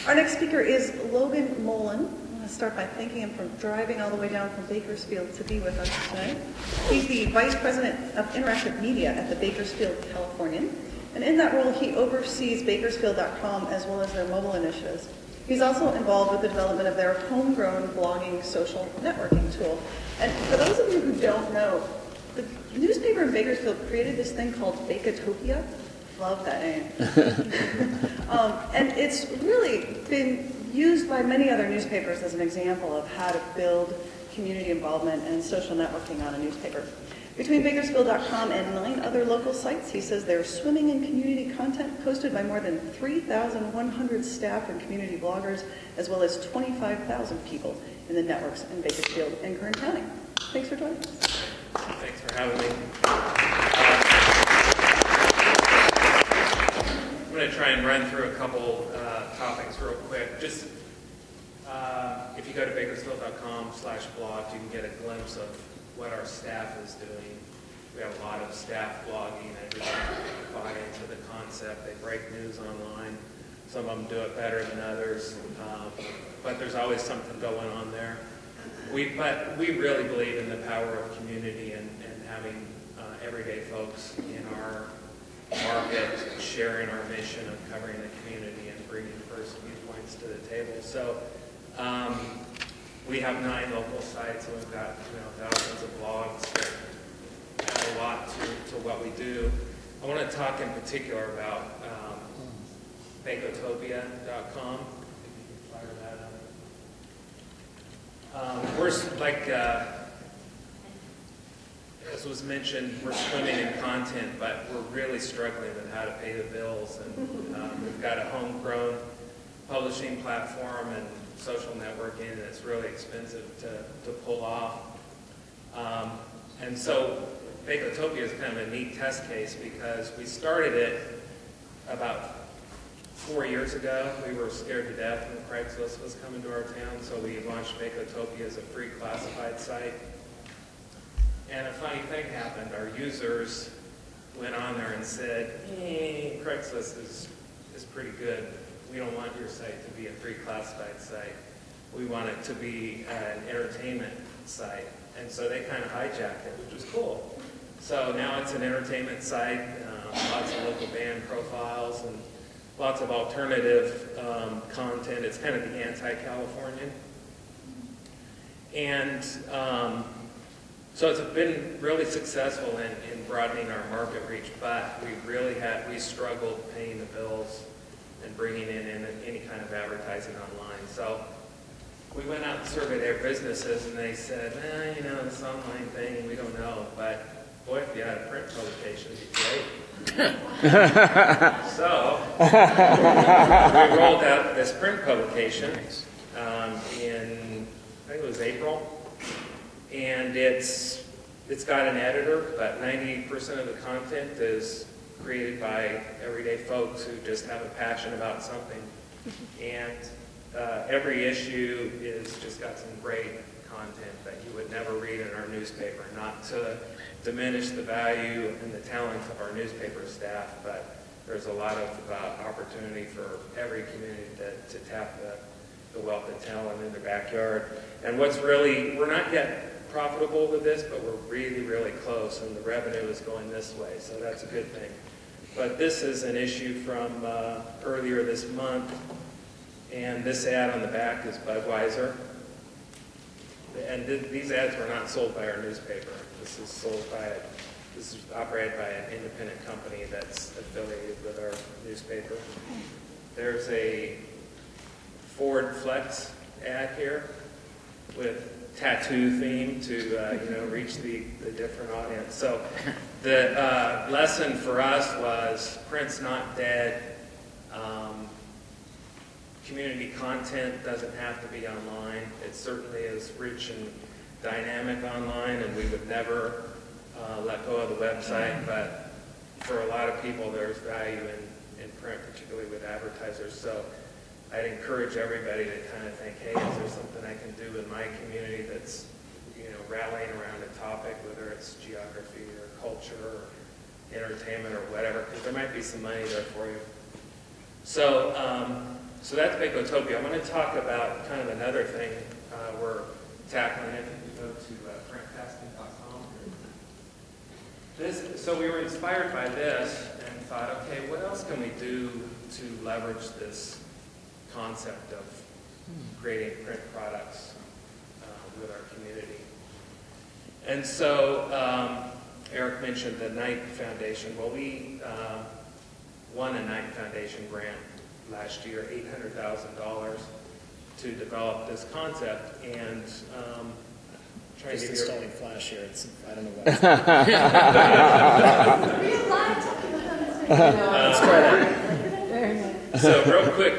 Our next speaker is Logan Molen. I want to start by thanking him for driving all the way down from Bakersfield to be with us tonight. He's the Vice President of Interactive Media at the Bakersfield Californian. And in that role, he oversees Bakersfield.com as well as their mobile initiatives. He's also involved with the development of their homegrown blogging social networking tool. And for those of you who don't know, the newspaper in Bakersfield created this thing called Baketopia. Love that name. And it's really been used by many other newspapers as an example of how to build community involvement and social networking on a newspaper. Between Bakersfield.com and 9 other local sites, he says they're swimming in community content posted by more than 3,100 staff and community bloggers, as well as 25,000 people in the networks in Bakersfield and Kern County. Thanks for joining us. Thanks for having me. I'm going to try and run through a couple topics real quick. Just if you go to bakersfield.com/blog, you can get a glimpse of what our staff is doing. We have a lot of staff blogging. Everybody buy into the concept. They break news online. Some of them do it better than others, but there's always something going on there. But we really believe in the power of community and having everyday folks in our market sharing our mission of covering the community and bringing diverse viewpoints to the table. So we have 9 local sites, and we've got thousands of blogs that add a lot to what we do. I want to talk in particular about Baketopia.com. Fire that up. We're like, as was mentioned, we're swimming in content, but we're really struggling with how to pay the bills. And we've got a homegrown publishing platform and social networking, and it's really expensive to pull off. And so Baketopia is kind of a neat test case because we started it about 4 years ago. We were scared to death when Craigslist was coming to our town, so we launched Baketopia as a free classified site. And a funny thing happened. Our users went on there and said, hey, Craigslist is pretty good. We don't want your site to be a free classified site. We want it to be an entertainment site. And so they kind of hijacked it, which was cool. So now it's an entertainment site, lots of local band profiles and lots of alternative content. It's kind of the anti-Californian. And so it's been really successful in broadening our market reach, but we struggled paying the bills and bringing in any kind of advertising online. So we went out and surveyed their businesses, and they said, this online thing, we don't know, but boy, if you had a print publication, it'd be great. So we rolled out this print publication in, I think it was April, and it's got an editor, but 90% of the content is created by everyday folks who just have a passion about something. And every issue is just got some great content that you would never read in our newspaper, not to diminish the value and the talents of our newspaper staff, but there's a lot of opportunity for every community to tap the wealth of talent in their backyard. And we're not yet profitable with this, but we're really, really close, and the revenue is going this way, so that's a good thing. But this is an issue from earlier this month, and this ad on the back is Budweiser. And these ads were not sold by our newspaper. This is operated by an independent company that's affiliated with our newspaper. There's a Ford Flex ad here with tattoo theme to reach the different audience. So the lesson for us was print's not dead. Community content doesn't have to be online. It certainly is rich and dynamic online, and we would never let go of the website, but for a lot of people there's value in print, particularly with advertisers. So I'd encourage everybody to kind of think, hey, is there something I can do in my community that's rallying around a topic, whether it's geography or culture or entertainment or whatever, because there might be some money there for you. So So that's Bakotopia. I'm going to talk about kind of another thing we're tackling. If you go to frankcasting.com. So we were inspired by this and thought, okay, what else can we do to leverage this concept of creating print products with our community? And so Eric mentioned the Knight Foundation. Well, we won a Knight Foundation grant last year, $800,000, to develop this concept. And trying Just to installing Flash here. I don't know what. Real live. Let's try that. Very nice. So real quick